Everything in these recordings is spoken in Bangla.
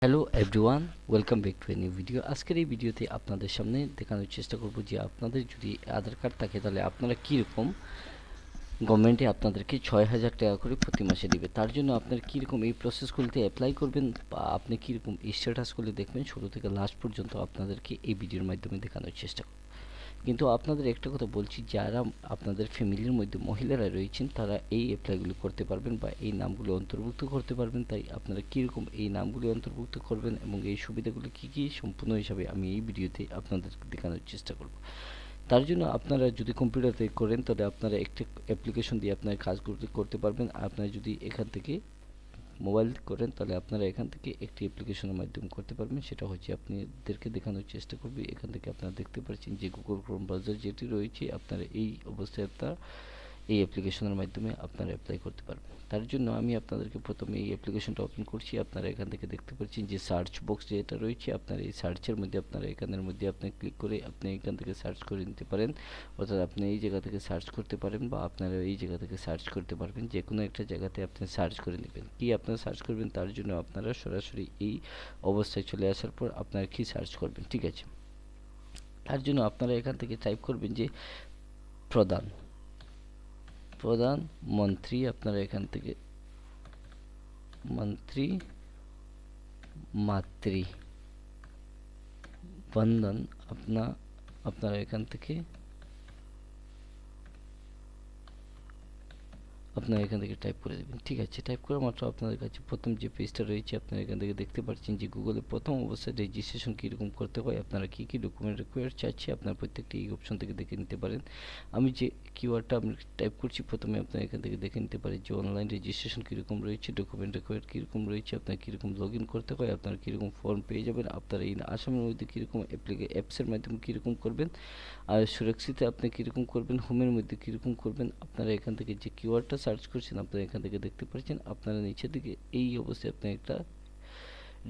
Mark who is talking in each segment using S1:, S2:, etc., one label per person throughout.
S1: Hello everyone, welcome back to a new video. আজকের এই ভিডিওতে আপনাদের সামনে দেখানোর চেষ্টা করব যে আপনাদের যদি আধার কার্ড থাকে তাহলে আপনারা কীরকম গভর্নমেন্টে আপনাদেরকে ৬,০০০ টাকা করে প্রতি মাসে দিবে। তার জন্য আপনার কীরকম এই প্রসেসগুলিতে অ্যাপ্লাই করবেন বা আপনি কীরকম স্ট্যাটাসগুলি দেখবেন শুরু থেকে লাস্ট পর্যন্ত আপনাদেরকে এই ভিডিওর মাধ্যমে দেখানোর চেষ্টা করব। কিন্তু আপনাদের একটা কথা বলছি, যারা আপনাদের ফ্যামিলির মধ্যে মহিলারা রয়েছেন তারা এই অ্যাপ্লাইগুলি করতে পারবেন বা এই নামগুলো অন্তর্ভুক্ত করতে পারবেন। তাই আপনারা কীরকম এই নামগুলি অন্তর্ভুক্ত করবেন এবং এই সুবিধাগুলি কী কী সম্পূর্ণ হিসাবে আমি এই ভিডিওতে আপনাদের দেখানোর চেষ্টা করব। তার জন্য আপনারা যদি কম্পিউটারতে করেন তাহলে আপনারা একটা অ্যাপ্লিকেশন দিয়ে আপনার কাজগুলো করতে পারবেন। আপনারা যদি এখান থেকে মোবাইল করেন তাহলে আপনারা এখান থেকে একটি অ্যাপ্লিকেশনের মাধ্যমে করতে পারবেন। সেটা হচ্ছে আপনাদেরকে দেখানোর চেষ্টা করবে। এখান থেকে আপনারা দেখতে পাচ্ছেন যে গুগল ক্রোম ব্রাউজার যেটি রয়েছে, আপনারা এই অবস্থায় আপনারা এই অ্যাপ্লিকেশনের মাধ্যমে আপনারা অ্যাপ্লাই করতে পারবেন। তার জন্য আমি আপনাদেরকে প্রথমে এই অ্যাপ্লিকেশনটা ওপেন করছি। আপনারা এখান থেকে দেখতে পাচ্ছেন যে সার্চ বক্স যেটা রয়েছে, আপনারা এই সার্চের মধ্যে আপনারা এখানের মধ্যে আপনি ক্লিক করে আপনি এখান থেকে সার্চ করে নিতে পারেন। অর্থাৎ আপনি এই জায়গা থেকে সার্চ করতে পারেন বা আপনারা এই জায়গা থেকে সার্চ করতে পারবেন। যে কোনো একটা জায়গাতে আপনি সার্চ করে নেবেন। কি আপনারা সার্চ করবেন তার জন্য আপনারা সরাসরি এই অবস্থায় চলে আসার পর আপনারা কি সার্চ করবেন, ঠিক আছে? তার জন্য আপনারা এখান থেকে টাইপ করবেন যে প্রধান প্রধানমন্ত্রী। আপনারা এখান থেকে মন্ত্রী মাতৃ বন্ধন আপনারা এখান থেকে আপনারা এখান থেকে টাইপ করে দেবেন, ঠিক আছে? টাইপ করা মাত্র আপনাদের কাছে প্রথম যে পেজটা রয়েছে আপনারা এখান থেকে দেখতে পাচ্ছেন যে গুগলে প্রথম অবস্থায় রেজিস্ট্রেশন কীরকম করতে হয়, আপনারা কী কী ডকুমেন্ট রিকোয়ার চাচ্ছে আপনারা প্রত্যেকটি এই অপশন থেকে দেখে নিতে পারেন। আমি যে কিওয়ার্ডটা আমি টাইপ করছি প্রথমে আপনারা এখান থেকে দেখে নিতে পারেন যে অনলাইন রেজিস্ট্রেশন কীরকম রয়েছে, ডকুমেন্ট রিকোয়ার কীরকম রয়েছে, আপনার কীরকম লগ ইন করতে হয়, আপনারা কীরকম ফর্ম পেয়ে যাবেন, আপনারা এই আসামের মধ্যে কীরকম অ্যাপসের মাধ্যমে কীরকম করবেন, আর সুরক্ষিত আপনি কীরকম করবেন, হোমের মধ্যে কীরকম করবেন। আপনারা এখান থেকে যে কিওয়ার্ডটা সার্চ করছেন আপনারা এখান থেকে দেখতে পাচ্ছেন। আপনারা নিচের দিকে এই অবস্থায় আপনি একটা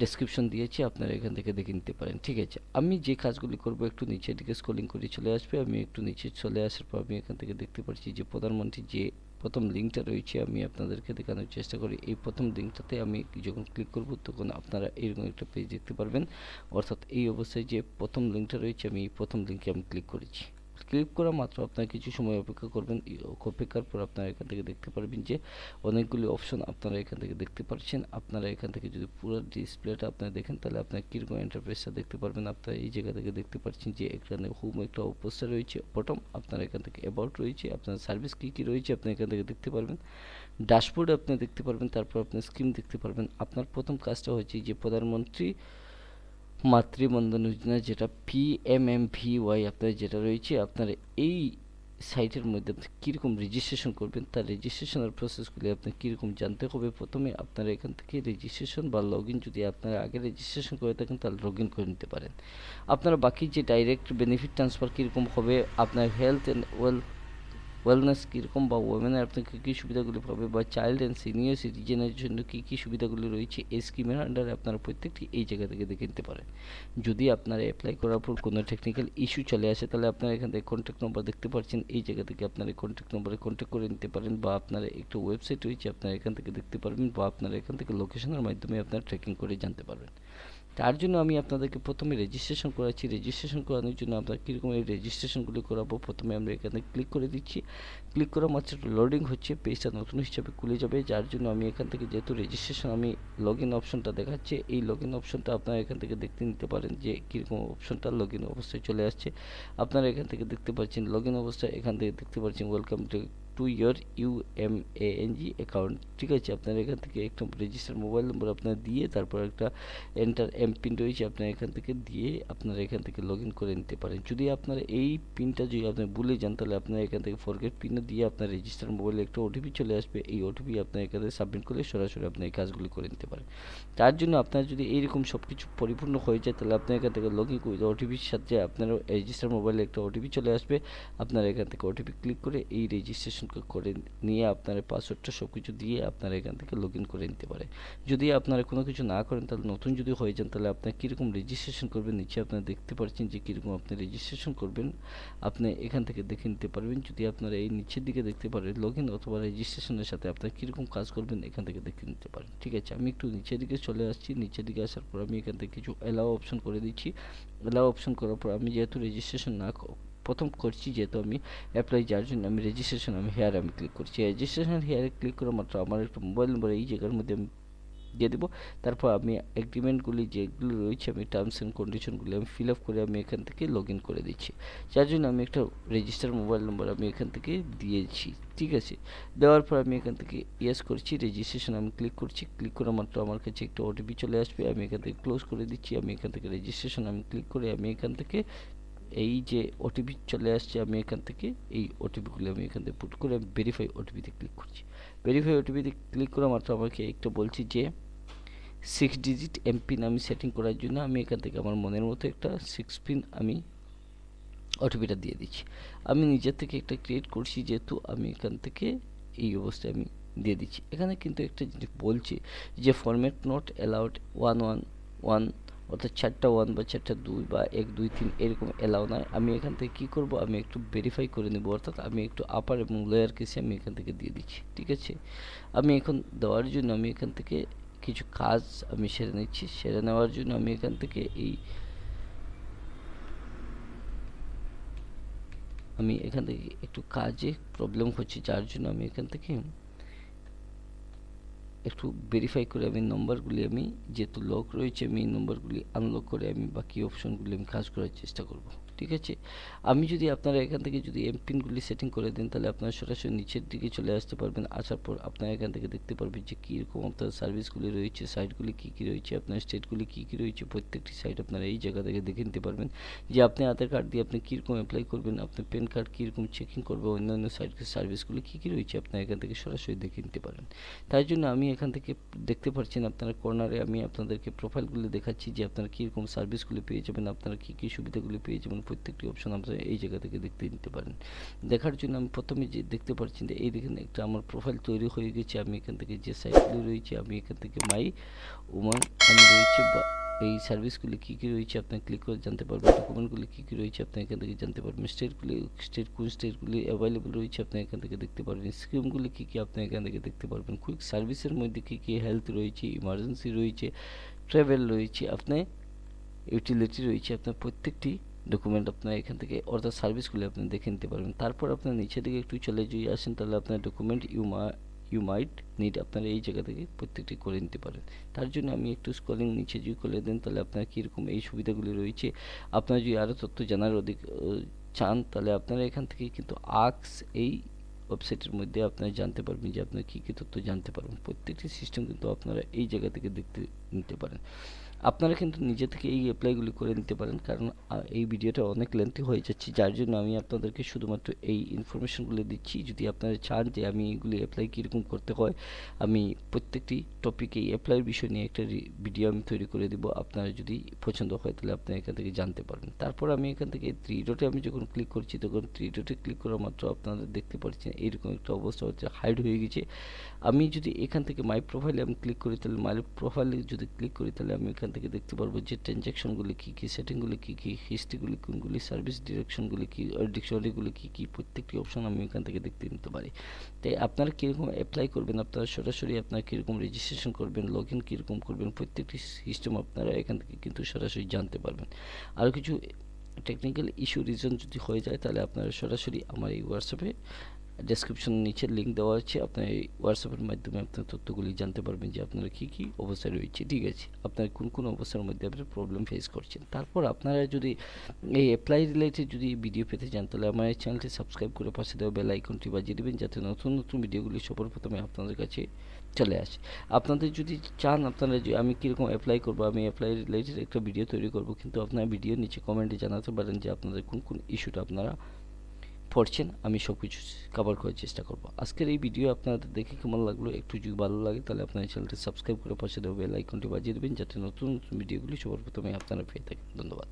S1: ডেসক্রিপশন দিয়েছি, আপনারা এখান থেকে দেখে নিতে পারেন, ঠিক আছে? আমি যে কাজগুলি করব একটু নিচের দিকে স্ক্রলিং করে চলে আসবে। আমি একটু নিচে চলে আসার পর আমি এখান থেকে দেখতে পাচ্ছি যে প্রধানমন্ত্রী যে প্রথম লিঙ্কটা রয়েছে আমি আপনাদেরকে দেখানোর চেষ্টা করি। এই প্রথম লিঙ্কটাতে আমি যখন ক্লিক করব তখন আপনারা এরকম একটা পেজ দেখতে পারবেন। অর্থাৎ এই অবস্থায় যে প্রথম লিঙ্কটা রয়েছে আমি এই প্রথম লিঙ্কে আমি ক্লিক করেছি। ক্লিক করা মাত্র আপনারা কিছু সময় অপেক্ষা করবেন। অপেক্ষার পর আপনারা এখান থেকে দেখতে পারবেন যে অনেকগুলি অপশন আপনারা এখান থেকে দেখতে পাচ্ছেন। আপনারা এখান থেকে যদি পুরো ডিসপ্লেটা আপনারা দেখেন তাহলে আপনারা কীরকম ইন্টারফেসটা দেখতে পারবেন। আপনারা এই জায়গা থেকে দেখতে পাচ্ছেন যে এখানে হোম একটা পোস্টার রয়েছে, বটম আপনারা এখান থেকে অ্যাবাউট রয়েছে, আপনার সার্ভিস কী কী রয়েছে আপনি এখান থেকে দেখতে পারবেন। ড্যাশবোর্ড আপনি দেখতে পারবেন, তারপর আপনি স্কিম দেখতে পারবেন। আপনার প্রথম কাজটা হচ্ছে যে প্রধানমন্ত্রী মাতৃবন্ধন যোজনা যেটা PMMVY আপনার যেটা রয়েছে, আপনারা এই সাইটের মধ্যে আপনি কীরকম রেজিস্ট্রেশন করবেন তার রেজিস্ট্রেশনের প্রসেসগুলি আপনি কীরকম জানতে হবে। প্রথমে আপনারা এখান থেকে রেজিস্ট্রেশন বা লগ ইন, যদি আপনারা আগে রেজিস্ট্রেশন করে থাকেন তাহলে লগ ইন করে নিতে পারেন। আপনারা বাকি যে ডাইরেক্ট বেনিফিট ট্রান্সফার কীরকম হবে, আপনার হেলথ অ্যান্ড ওয়েলনেস কীরকম বা ওমেনের আপনি কী কী সুবিধাগুলি পাবে বা চাইল্ড অ্যান্ড সিনিয়র সিটিজেনের জন্য কী কী সুবিধাগুলি রয়েছে এই স্কিমের আন্ডারে আপনারা প্রত্যেকটি এই জায়গা থেকে দেখে নিতে পারেন। যদি আপনারা অ্যাপ্লাই করার পর কোনো টেকনিক্যাল ইস্যু চলে আসে তাহলে আপনারা এখান থেকে কন্ট্যাক্ট নম্বর দেখতে পাচ্ছেন, এই জায়গা থেকে আপনারা কন্ট্যাক্ট নম্বরে কন্ট্যাক্ট করে নিতে পারেন বা আপনারা একটা ওয়েবসাইট রয়েছে আপনারা এখান থেকে দেখতে পারবেন বা আপনারা এখান থেকে লোকেশনের মাধ্যমে আপনারা ট্র্যাকিং করে জানতে পারবেন। তার জন্য আমি আপনাদেরকে প্রথমে রেজিস্ট্রেশন করাচ্ছি। রেজিস্ট্রেশন করানোর জন্য আপনারা কীরকম এই রেজিস্ট্রেশনগুলি করাবো, প্রথমে আমরা এখানে ক্লিক করে দিচ্ছি। ক্লিক করা মাত্র লোডিং হচ্ছে, পেজটা নতুন হিসাবে খুলে যাবে। যার জন্য আমি এখান থেকে যেহেতু রেজিস্ট্রেশন আমি লগ ইন অপশনটা দেখাচ্ছে, এই লগ ইন অপশনটা আপনারা এখান থেকে দেখতে নিতে পারেন যে কীরকম অপশনটা লগ ইন অবস্থায় চলে আসছে। আপনারা এখান থেকে দেখতে পাচ্ছেন লগ ইন অবস্থায়, এখান থেকে দেখতে পাচ্ছেন welcome to your UMANG account, ঠিক আছে? আপনারা এখান থেকে একটা রেজিস্টার মোবাইল নম্বর আপনারা দিয়ে তারপর একটা এন্টার এমপিন রয়েছে আপনারা এখান থেকে দিয়ে আপনারা এখান থেকে লগ ইন করে নিতে পারেন। যদি আপনারা এই পিনটা যদি আপনি ভুলে যান তাহলে আপনারা এখান থেকে ফরগেট পিনও দিয়ে আপনার রেজিস্টার মোবাইলে একটা ওটিপি চলে আসবে। এই ওটিপি আপনার এখানে সাবমিট করলে সরাসরি আপনি এই কাজগুলি করে নিতে পারেন। তার জন্য আপনার যদি এইরকম সব কিছু পরিপূর্ণ হয়ে যায় তাহলে আপনি এখান থেকে লগ ইন করে ওটিপির সাথে আপনার রেজিস্টার মোবাইলে একটা ওটিপি চলে আসবে। আপনারা এখান থেকে ওটিপি ক্লিক করে এই রেজিস্ট্রেশন রেজিস্ট্রেশন করে নিয়ে আপনার পাসওয়ার্ডটা সব কিছু দিয়ে আপনারা এখান থেকে লগ ইন করে নিতে পারে। যদি আপনারা কোনো কিছু না করেন তাহলে নতুন যদি হয়ে যান তাহলে আপনার কীরকম রেজিস্ট্রেশন করবেন নিচে আপনারা দেখতে পাচ্ছেন যে কীরকম আপনি রেজিস্ট্রেশন করবেন আপনি এখান থেকে দেখে নিতে পারবেন। যদি আপনারা এই নিচের দিকে দেখতে পারেন লগ ইন অথবা রেজিস্ট্রেশনের সাথে আপনারা কীরকম কাজ করবেন এখান থেকে দেখে নিতে পারেন। ঠিক আছে, আমি একটু নিচের দিকে চলে আসছি। নিচের দিকে আসার পর আমি এখান থেকে কিছু অ্যালাউ অপশন করে দিচ্ছি। অ্যালাউ অপশন করার পর আমি যেহেতু রেজিস্ট্রেশন না প্রথম করছি, যেহেতু আমি অ্যাপ্লাই যার জন্য আমি রেজিস্ট্রেশন আমি হেয়ারে আমি ক্লিক করছি। রেজিস্ট্রেশন হেয়ারে ক্লিক করা মাত্র আমার একটা মোবাইল নম্বর এই জায়গার মধ্যে আমি দিয়ে দেবো। তারপর আমি এগ্রিমেন্টগুলি যেগুলো রয়েছে আমি টার্মস অ্যান্ড কন্ডিশনগুলি আমি ফিল আপ করে আমি এখান থেকে লগ ইন করে দিচ্ছি। যার জন্য আমি একটা রেজিস্টার মোবাইল নম্বর আমি এখান থেকে দিয়েছি। ঠিক আছে, দেওয়ার পর আমি এখান থেকে ইয়েস করছি, রেজিস্ট্রেশন আমি ক্লিক করছি। ক্লিক করা মাত্র আমার কাছে একটা ওটিপি চলে আসবে, আমি এখান থেকে ক্লোজ করে দিচ্ছি। আমি এখান থেকে রেজিস্ট্রেশন আমি ক্লিক করে আমি এখান থেকে এই যে ওটিপি চলে আসছে আমি এখান থেকে এই ওটিপিগুলো আমি এখান থেকে পুট করে আমি ভেরিফাই ওটিপিতে ক্লিক করছি। ভেরিফাই ওটিপিতে ক্লিক করা মাত্র আমাকে একটা বলছি যে 6 ডিজিট এমপিন আমি সেটিং করার জন্য আমি এখান থেকে আমার মনের মতো একটা 6 পিন আমি ওটিপিটা দিয়ে দিচ্ছি। আমি নিজের থেকে একটা ক্রিয়েট করছি, যেহেতু আমি এখান থেকে এই অবস্থায় আমি দিয়ে দিচ্ছি। এখানে কিন্তু একটা জিনিস বলছি যে ফরম্যাট নট অ্যালাউড 111 অর্থাৎ 4টা 1 বা 4টা 2 বা 1 2 3 এরকম অ্যালাউ নয়। আমি এখান থেকে কী করব, আমি একটু ভেরিফাই করে নেব, অর্থাৎ আমি একটু আপার এবং লোয়ার কেসে আমি এখান থেকে দিয়ে দিচ্ছি। ঠিক আছে, আমি এখন দেওয়ার জন্য আমি এখান থেকে কিছু কাজ আমি সেরে নিচ্ছি। সেরে নেওয়ার জন্য আমি এখান থেকে আমি এখান থেকে একটু কাজে প্রবলেম হচ্ছে, যার জন্য আমি এখান থেকে একটু ভেরিফাই করে আমি নম্বরগুলি আমি যেহেতু লক রয়েছে আমি এই নম্বরগুলি আনলক করে আমি বাকি অপশনগুলি আমি কাজ করার চেষ্টা করব। ঠিক আছে, আমি যদি আপনারা এখান থেকে যদি এমপিনগুলি সেটিং করে দেন তাহলে আপনারা সরাসরি নিচের দিকে চলে আসতে পারবেন। আসার পর আপনারা এখান থেকে দেখতে পারবেন যে কীরকম আপনার সার্ভিসগুলি রয়েছে, সাইটগুলি কী কী রয়েছে, আপনার স্টেটগুলি কী কী রয়েছে, প্রত্যেকটি সাইট আপনারা এই জায়গা থেকে দেখে নিতে পারবেন যে আপনি আধার কার্ড দিয়ে আপনি কীরকম অ্যাপ্লাই করবেন, আপনি প্যান কার্ড কীরকম চেকিং করবে, অন্যান্য সাইট সার্ভিসগুলি কী কী রয়েছে আপনারা এখান থেকে সরাসরি দেখে নিতে পারেন। তাই জন্য আমি এখান থেকে দেখতে পাচ্ছেন আপনারা কর্নারে আমি আপনাদেরকে প্রোফাইলগুলি দেখাচ্ছি যে আপনারা কীরকম সার্ভিসগুলি পেয়ে যাবেন, আপনারা কী কী সুবিধাগুলি পেয়ে যাবেন, প্রত্যেকটি অপশন আপনারা এই জায়গা থেকে দেখতে নিতে পারেন। দেখার জন্য আমি প্রথমে যে দেখতে পাচ্ছেন যে এই দেখেন একটা আমার প্রোফাইল তৈরি হয়ে গেছে। আমি এখান থেকে যে সাইটগুলি রয়েছে আমি এখান থেকে মাই উমান আমি রয়েছে বা এই সার্ভিসগুলি কী কী রয়েছে আপনি ক্লিক করে জানতে পারবেন। ডকুমেন্টগুলি কী কী রয়েছে আপনি এখান থেকে জানতে পারবেন। কোন স্টেটগুলি অ্যাভেলেবল রয়েছে আপনি এখান থেকে দেখতে পারবেন। স্কিমগুলি কী কী আপনি এখান থেকে দেখতে পারবেন। কুইক সার্ভিসের মধ্যে কী কী হেলথ রয়েছে, ইমার্জেন্সি রয়েছে, ট্রাভেল রয়েছে, আপনার ইউটিলিটি রয়েছে, আপনার প্রত্যেকটি ডকুমেন্ট আপনার এখান থেকে অর্থাৎ সার্ভিসগুলি আপনি দেখে নিতে পারবেন। তারপর আপনার নিচের দিকে একটু চলে যদি আসেন তাহলে আপনার ডকুমেন্ট ইউ মাইট নিড আপনারা এই জায়গা থেকে প্রত্যেকটি করে নিতে পারেন। তার জন্য আমি একটু স্ক্রলিং নিচে যদি করে দেন তাহলে আপনার কীরকম এই সুবিধাগুলি রয়েছে। আপনারা যদি আরও তথ্য জানার চান তাহলে আপনারা এখান থেকে কিন্তু আক্স এই ওয়েবসাইটের মধ্যে আপনারা জানতে পারবেন যে আপনারা কী কী তথ্য জানতে পারবেন। প্রত্যেকটি সিস্টেম কিন্তু আপনারা এই জায়গা থেকে দেখতে নিতে পারেন। আপনারা কিন্তু নিজে থেকে এই অ্যাপ্লাইগুলি করে নিতে পারেন, কারণ এই ভিডিওটা অনেক লেন্থি হয়ে যাচ্ছে, যার জন্য আমি আপনাদেরকে শুধুমাত্র এই ইনফরমেশনগুলো দিচ্ছি। যদি আপনারা চান যে আমি এগুলি অ্যাপ্লাই কীরকম করতে হয়, আমি প্রত্যেকটি টপিকে এই অ্যাপ্লাইয়ের বিষয় নিয়ে একটা ভিডিও আমি তৈরি করে দেবো। আপনারা যদি পছন্দ হয় তাহলে আপনারা এখান থেকে জানতে পারবেন। তারপর আমি এখান থেকে 3 ডটে আমি যখন ক্লিক করছি তখন 3 ডটে ক্লিক করা মাত্র আপনারা দেখতে পাচ্ছেন এইরকম একটা অবস্থা হচ্ছে, হাইড হয়ে গেছে। আমি যদি এখান থেকে মাই প্রোফাইলে আমি ক্লিক করি তাহলে মাই প্রোফাইলে যদি ক্লিক করি তাহলে আমি এখান থেকে দেখতে পারবো যে ট্রানজ্যাকশনগুলি কী কী, সেটিংগুলি কী কী, হিস্ট্রিগুলি কোনগুলি, সার্ভিস ডিরেকশনগুলি কী, ডিকশনারিগুলি কী কী, প্রত্যেকটি অপশন আমি এখান থেকে দেখতে নিতে পারি। তাই আপনারা কীরকম অ্যাপ্লাই করবেন, আপনারা সরাসরি আপনারা কীরকম রেজিস্ট্রেশন করবেন, লগ ইন কীরকম করবেন, প্রত্যেকটি সিস্টেম আপনারা এখান থেকে কিন্তু সরাসরি জানতে পারবেন। আরও কিছু টেকনিক্যাল ইস্যু রিজন যদি হয়ে যায় তাহলে আপনারা সরাসরি আমার এই হোয়াটসঅ্যাপে ডেসক্রিপশন নিচে লিঙ্ক দেওয়া আছে, আপনার এই হোয়াটসঅ্যাপের মাধ্যমে আপনার তথ্যগুলি জানতে পারবেন যে আপনারা কী কী অবস্থায় রয়েছে। ঠিক আছে, আপনার কোন কোন অবস্থার মধ্যে আপনার প্রবলেম ফেস করছেন। তারপর আপনারা যদি এই অ্যাপ্লাই রিলেটেড যদি ভিডিও পেতে চান তাহলে আমার এই চ্যানেলটি সাবস্ক্রাইব করে পাশে দেওয়া বেল আইকনটি বাজিয়ে দেবেন, যাতে নতুন নতুন ভিডিওগুলি সবার প্রথমে আপনাদের কাছে চলে আসে। আপনাদের যদি চান আপনারা যে আমি কীরকম অ্যাপ্লাই করবো, আমি অ্যাপ্লাই রিলেটেড একটা ভিডিও তৈরি করব, কিন্তু আপনারা ভিডিও নিচে কমেন্টে জানাতে পারেন যে আপনাদের কোন কোন ইস্যুটা আপনারা পড়ছেন, আমি সব কিছু কভার করার চেষ্টা করব। আজকের এই ভিডিও আপনাদের দেখে কেমন লাগলো, একটু যদি ভালো লাগে তাহলে আপনার চ্যানেলটি সাবস্ক্রাইব করে পাশে দেওয়া বেল আইকনটি বাজিয়ে দেবেন, যাতে নতুন নতুন ভিডিওগুলি সবার প্রথমে আপনারা পেয়ে থাকেন। ধন্যবাদ।